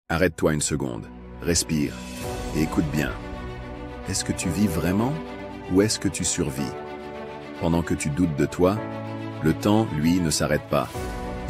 Arrête-toi une seconde, respire et écoute bien. Est-ce que tu vis vraiment ou est-ce que tu survis? Pendant que tu doutes de toi, le temps, lui, ne s'arrête pas.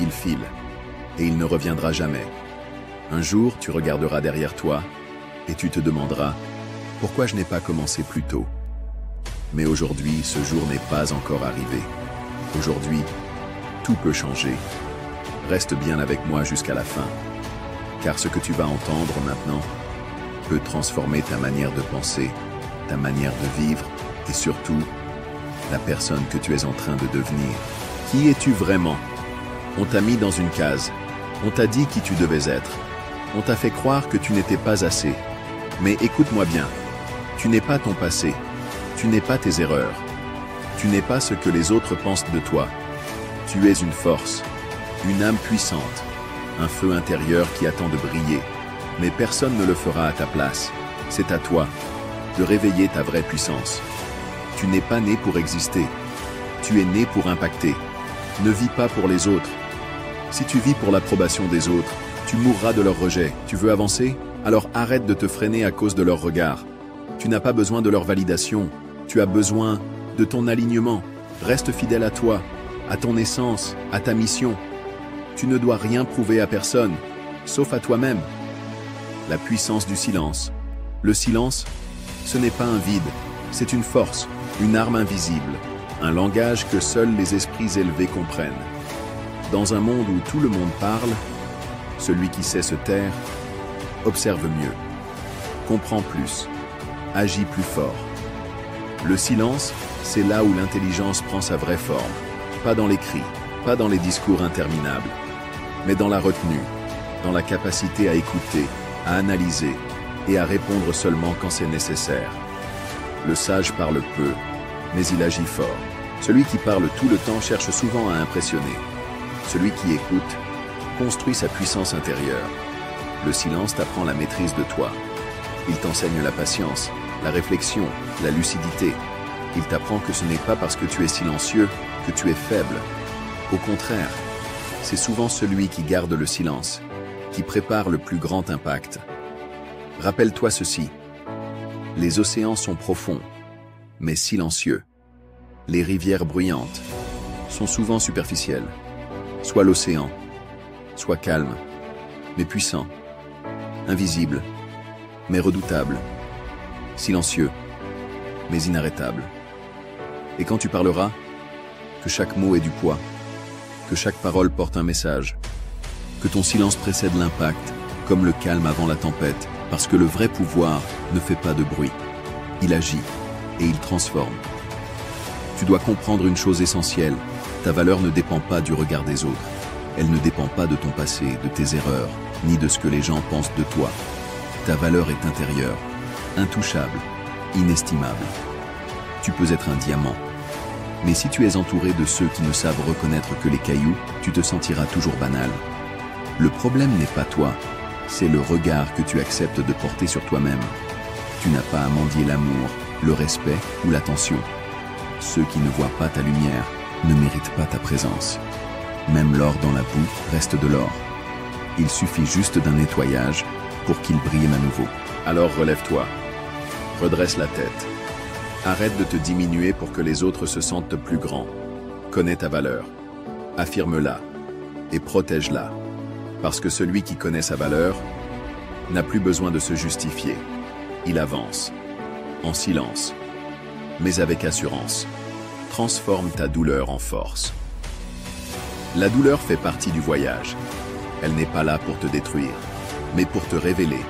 Il file et il ne reviendra jamais. Un jour, tu regarderas derrière toi et tu te demanderas « Pourquoi je n'ai pas commencé plus tôt ?» Mais aujourd'hui, ce jour n'est pas encore arrivé. Aujourd'hui, tout peut changer. Reste bien avec moi jusqu'à la fin, car ce que tu vas entendre maintenant peut transformer ta manière de penser, ta manière de vivre et surtout, la personne que tu es en train de devenir. Qui es-tu vraiment? On t'a mis dans une case. On t'a dit qui tu devais être. On t'a fait croire que tu n'étais pas assez. Mais écoute-moi bien. Tu n'es pas ton passé. Tu n'es pas tes erreurs. Tu n'es pas ce que les autres pensent de toi. Tu es une force, une âme puissante, un feu intérieur qui attend de briller. Mais personne ne le fera à ta place. C'est à toi de réveiller ta vraie puissance. Tu n'es pas né pour exister. Tu es né pour impacter. Ne vis pas pour les autres. Si tu vis pour l'approbation des autres, tu mourras de leur rejet. Tu veux avancer? Alors arrête de te freiner à cause de leur regard. Tu n'as pas besoin de leur validation. Tu as besoin de ton alignement. Reste fidèle à toi, à ton essence, à ta mission. Tu ne dois rien prouver à personne, sauf à toi-même. La puissance du silence. Le silence, ce n'est pas un vide, c'est une force, une arme invisible, un langage que seuls les esprits élevés comprennent. Dans un monde où tout le monde parle, celui qui sait se taire, observe mieux, comprend plus, agit plus fort. Le silence, c'est là où l'intelligence prend sa vraie forme, pas dans les cris, pas dans les discours interminables, mais dans la retenue, dans la capacité à écouter, à analyser et à répondre seulement quand c'est nécessaire. Le sage parle peu, mais il agit fort. Celui qui parle tout le temps cherche souvent à impressionner. Celui qui écoute construit sa puissance intérieure. Le silence t'apprend la maîtrise de toi. Il t'enseigne la patience, la réflexion, la lucidité. Il t'apprend que ce n'est pas parce que tu es silencieux que tu es faible. Au contraire, c'est souvent celui qui garde le silence, qui prépare le plus grand impact. Rappelle-toi ceci. Les océans sont profonds, mais silencieux. Les rivières bruyantes sont souvent superficielles. Soit l'océan, soit calme, mais puissant. Invisible, mais redoutable. Silencieux, mais inarrêtable. Et quand tu parleras, que chaque mot ait du poids, que chaque parole porte un message, que ton silence précède l'impact, comme le calme avant la tempête, parce que le vrai pouvoir ne fait pas de bruit. Il agit et il transforme. Tu dois comprendre une chose essentielle, ta valeur ne dépend pas du regard des autres. Elle ne dépend pas de ton passé, de tes erreurs, ni de ce que les gens pensent de toi. Ta valeur est intérieure, intouchable, inestimable. Tu peux être un diamant. Mais si tu es entouré de ceux qui ne savent reconnaître que les cailloux, tu te sentiras toujours banal. Le problème n'est pas toi, c'est le regard que tu acceptes de porter sur toi-même. Tu n'as pas à mendier l'amour, le respect ou l'attention. Ceux qui ne voient pas ta lumière ne méritent pas ta présence. Même l'or dans la boue reste de l'or. Il suffit juste d'un nettoyage pour qu'il brille à nouveau. Alors relève-toi, redresse la tête. Arrête de te diminuer pour que les autres se sentent plus grands. Connais ta valeur, affirme-la et protège-la. Parce que celui qui connaît sa valeur n'a plus besoin de se justifier. Il avance, en silence, mais avec assurance. Transforme ta douleur en force. La douleur fait partie du voyage. Elle n'est pas là pour te détruire, mais pour te révéler.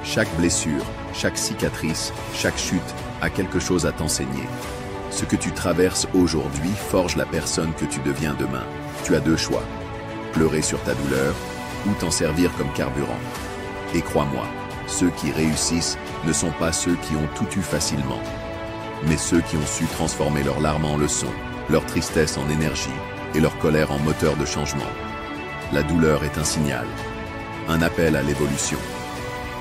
Chaque blessure, chaque cicatrice, chaque chute a quelque chose à t'enseigner. Ce que tu traverses aujourd'hui forge la personne que tu deviens demain. Tu as deux choix. Pleurer sur ta douleur ou t'en servir comme carburant. Et crois-moi, ceux qui réussissent ne sont pas ceux qui ont tout eu facilement, mais ceux qui ont su transformer leurs larmes en leçons, leur tristesse en énergie et leur colère en moteur de changement. La douleur est un signal, un appel à l'évolution.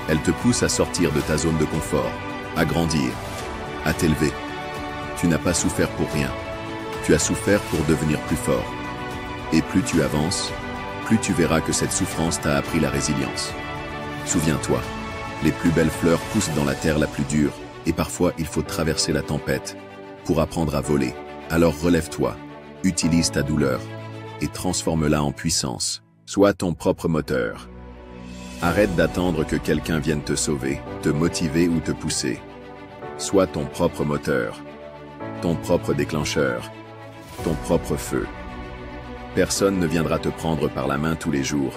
Elle te pousse à sortir de ta zone de confort, à grandir, à t'élever. Tu n'as pas souffert pour rien. Tu as souffert pour devenir plus fort. Et plus tu avances, plus tu verras que cette souffrance t'a appris la résilience. Souviens-toi, les plus belles fleurs poussent dans la terre la plus dure, et parfois il faut traverser la tempête pour apprendre à voler. Alors relève-toi, utilise ta douleur et transforme-la en puissance. Sois ton propre moteur. Arrête d'attendre que quelqu'un vienne te sauver, te motiver ou te pousser. Sois ton propre moteur, ton propre déclencheur, ton propre feu. Personne ne viendra te prendre par la main tous les jours.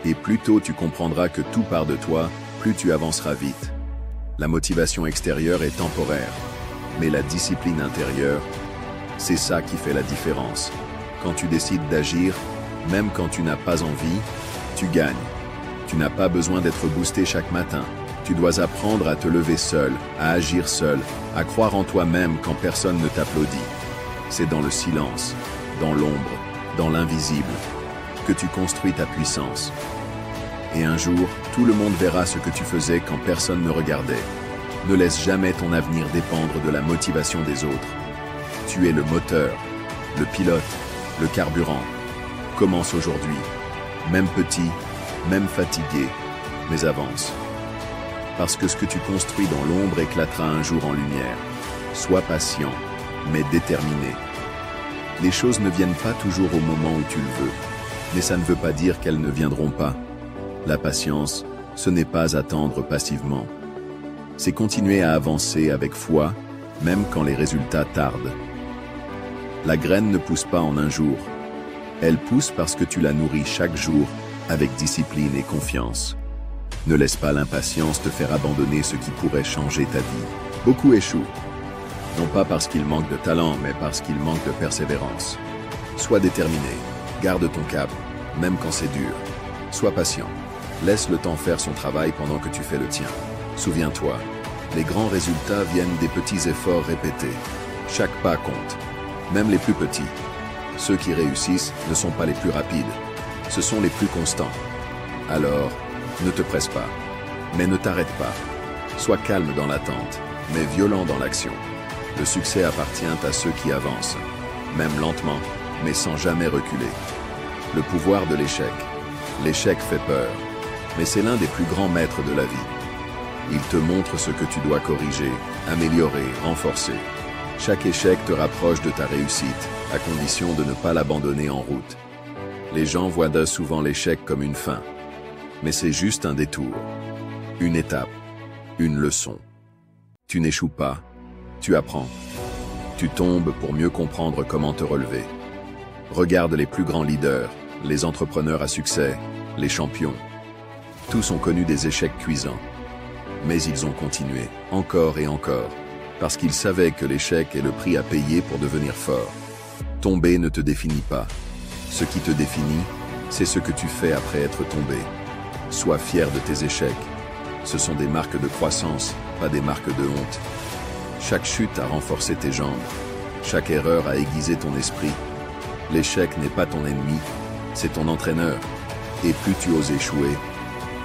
Et plus tôt tu comprendras que tout part de toi, plus tu avanceras vite. La motivation extérieure est temporaire, mais la discipline intérieure, c'est ça qui fait la différence. Quand tu décides d'agir, même quand tu n'as pas envie, tu gagnes. Tu n'as pas besoin d'être boosté chaque matin. Tu dois apprendre à te lever seul, à agir seul, à croire en toi-même quand personne ne t'applaudit. C'est dans le silence, dans l'ombre, dans l'invisible, que tu construis ta puissance. Et un jour, tout le monde verra ce que tu faisais quand personne ne regardait. Ne laisse jamais ton avenir dépendre de la motivation des autres. Tu es le moteur, le pilote, le carburant. Commence aujourd'hui, même petit, même fatigué, mais avance. Parce que ce que tu construis dans l'ombre éclatera un jour en lumière. Sois patient, mais déterminé. Les choses ne viennent pas toujours au moment où tu le veux, mais ça ne veut pas dire qu'elles ne viendront pas. La patience, ce n'est pas attendre passivement. C'est continuer à avancer avec foi, même quand les résultats tardent. La graine ne pousse pas en un jour. Elle pousse parce que tu la nourris chaque jour avec discipline et confiance. Ne laisse pas l'impatience te faire abandonner ce qui pourrait changer ta vie. Beaucoup échouent. Non pas parce qu'ils manquent de talent, mais parce qu'ils manquent de persévérance. Sois déterminé, garde ton cap, même quand c'est dur. Sois patient. Laisse le temps faire son travail pendant que tu fais le tien. Souviens-toi, les grands résultats viennent des petits efforts répétés. Chaque pas compte, même les plus petits. Ceux qui réussissent ne sont pas les plus rapides, ce sont les plus constants. Alors, ne te presse pas, mais ne t'arrête pas. Sois calme dans l'attente, mais violent dans l'action. Le succès appartient à ceux qui avancent, même lentement, mais sans jamais reculer. Le pouvoir de l'échec. L'échec fait peur, mais c'est l'un des plus grands maîtres de la vie. Il te montre ce que tu dois corriger, améliorer, renforcer. Chaque échec te rapproche de ta réussite, à condition de ne pas l'abandonner en route. Les gens voient souvent l'échec comme une fin, mais c'est juste un détour, une étape, une leçon. Tu n'échoues pas, tu apprends. Tu tombes pour mieux comprendre comment te relever. Regarde les plus grands leaders, les entrepreneurs à succès, les champions. Tous ont connu des échecs cuisants. Mais ils ont continué, encore et encore, parce qu'ils savaient que l'échec est le prix à payer pour devenir fort. Tomber ne te définit pas. Ce qui te définit, c'est ce que tu fais après être tombé. Sois fier de tes échecs. Ce sont des marques de croissance, pas des marques de honte. Chaque chute a renforcé tes jambes. Chaque erreur a aiguisé ton esprit. L'échec n'est pas ton ennemi, c'est ton entraîneur. Et plus tu oses échouer,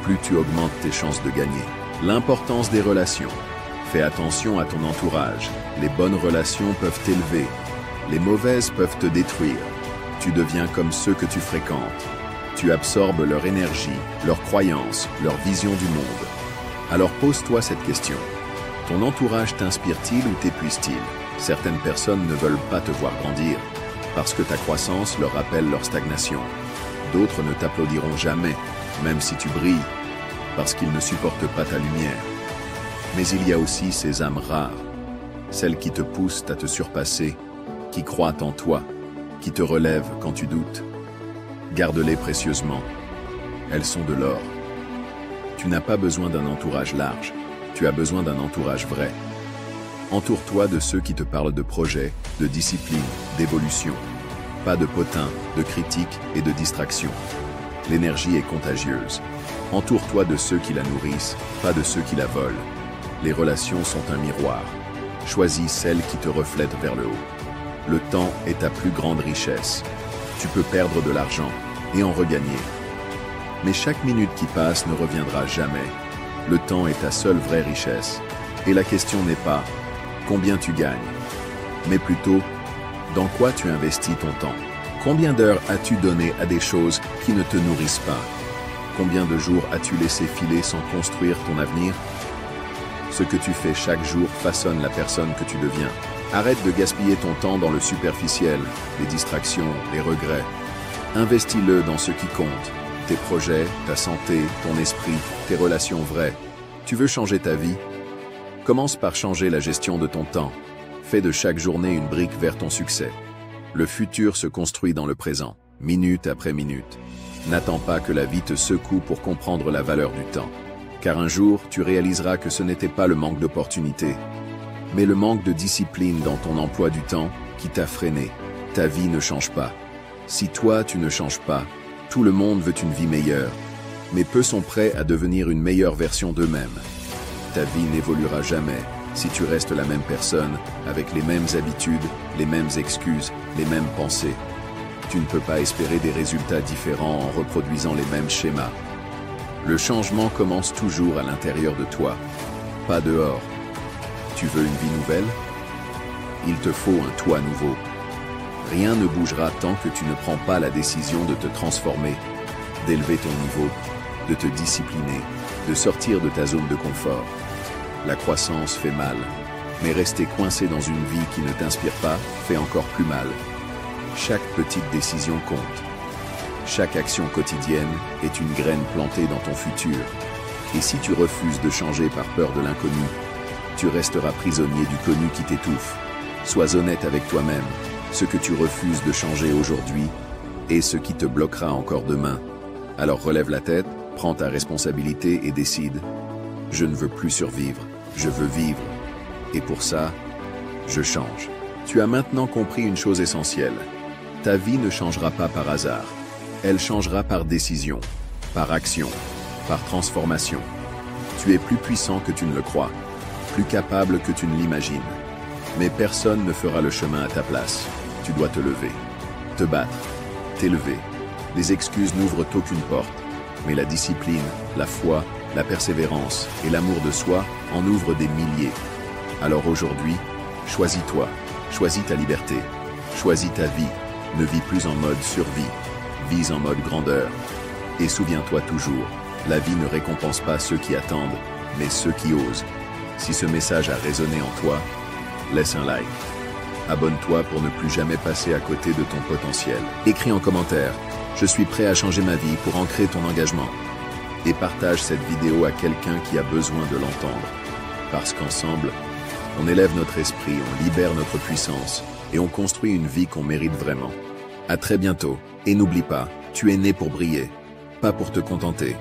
plus tu augmentes tes chances de gagner. L'importance des relations. Fais attention à ton entourage. Les bonnes relations peuvent t'élever. Les mauvaises peuvent te détruire. Tu deviens comme ceux que tu fréquentes. Tu absorbes leur énergie, leurs croyances, leur vision du monde. Alors pose-toi cette question. Ton entourage t'inspire-t-il ou t'épuise-t-il? Certaines personnes ne veulent pas te voir grandir, parce que ta croissance leur rappelle leur stagnation. D'autres ne t'applaudiront jamais, même si tu brilles, parce qu'ils ne supportent pas ta lumière. Mais il y a aussi ces âmes rares, celles qui te poussent à te surpasser, qui croient en toi, qui te relèvent quand tu doutes. Garde-les précieusement. Elles sont de l'or. Tu n'as pas besoin d'un entourage large, tu as besoin d'un entourage vrai. Entoure-toi de ceux qui te parlent de projets, de discipline, d'évolution. Pas de potins, de critiques et de distractions. L'énergie est contagieuse. Entoure-toi de ceux qui la nourrissent, pas de ceux qui la volent. Les relations sont un miroir. Choisis celles qui te reflètent vers le haut. Le temps est ta plus grande richesse. Tu peux perdre de l'argent et en regagner. Mais chaque minute qui passe ne reviendra jamais. Le temps est ta seule vraie richesse. Et la question n'est pas combien tu gagnes, mais plutôt dans quoi tu investis ton temps. Combien d'heures as-tu donné à des choses qui ne te nourrissent pas? Combien de jours as-tu laissé filer sans construire ton avenir? Ce que tu fais chaque jour façonne la personne que tu deviens. Arrête de gaspiller ton temps dans le superficiel, les distractions, les regrets. Investis-le dans ce qui compte. Tes projets, ta santé, ton esprit, tes relations vraies. Tu veux changer ta vie? Commence par changer la gestion de ton temps. Fais de chaque journée une brique vers ton succès. Le futur se construit dans le présent, minute après minute. N'attends pas que la vie te secoue pour comprendre la valeur du temps. Car un jour, tu réaliseras que ce n'était pas le manque d'opportunités, mais le manque de discipline dans ton emploi du temps qui t'a freiné. Ta vie ne change pas. Si toi, tu ne changes pas, tout le monde veut une vie meilleure, mais peu sont prêts à devenir une meilleure version d'eux-mêmes. Ta vie n'évoluera jamais si tu restes la même personne, avec les mêmes habitudes, les mêmes excuses, les mêmes pensées. Tu ne peux pas espérer des résultats différents en reproduisant les mêmes schémas. Le changement commence toujours à l'intérieur de toi, pas dehors. Tu veux une vie nouvelle? Il te faut un toi nouveau. Rien ne bougera tant que tu ne prends pas la décision de te transformer, d'élever ton niveau, de te discipliner, de sortir de ta zone de confort. La croissance fait mal, mais rester coincé dans une vie qui ne t'inspire pas fait encore plus mal. Chaque petite décision compte. Chaque action quotidienne est une graine plantée dans ton futur. Et si tu refuses de changer par peur de l'inconnu, tu resteras prisonnier du connu qui t'étouffe. Sois honnête avec toi-même. Ce que tu refuses de changer aujourd'hui est ce qui te bloquera encore demain. Alors relève la tête, prends ta responsabilité et décide. Je ne veux plus survivre, je veux vivre. Et pour ça, je change. Tu as maintenant compris une chose essentielle. Ta vie ne changera pas par hasard. Elle changera par décision, par action, par transformation. Tu es plus puissant que tu ne le crois, plus capable que tu ne l'imagines. Mais personne ne fera le chemin à ta place. Tu dois te lever, te battre, t'élever. Les excuses n'ouvrent aucune porte, mais la discipline, la foi, la persévérance et l'amour de soi en ouvrent des milliers. Alors aujourd'hui, choisis-toi, choisis ta liberté, choisis ta vie. Ne vis plus en mode survie, vis en mode grandeur. Et souviens-toi toujours, la vie ne récompense pas ceux qui attendent, mais ceux qui osent. Si ce message a résonné en toi, laisse un like. Abonne-toi pour ne plus jamais passer à côté de ton potentiel. Écris en commentaire, je suis prêt à changer ma vie pour ancrer ton engagement. Et partage cette vidéo à quelqu'un qui a besoin de l'entendre. Parce qu'ensemble, on élève notre esprit, on libère notre puissance et on construit une vie qu'on mérite vraiment. À très bientôt. Et n'oublie pas, tu es né pour briller, pas pour te contenter.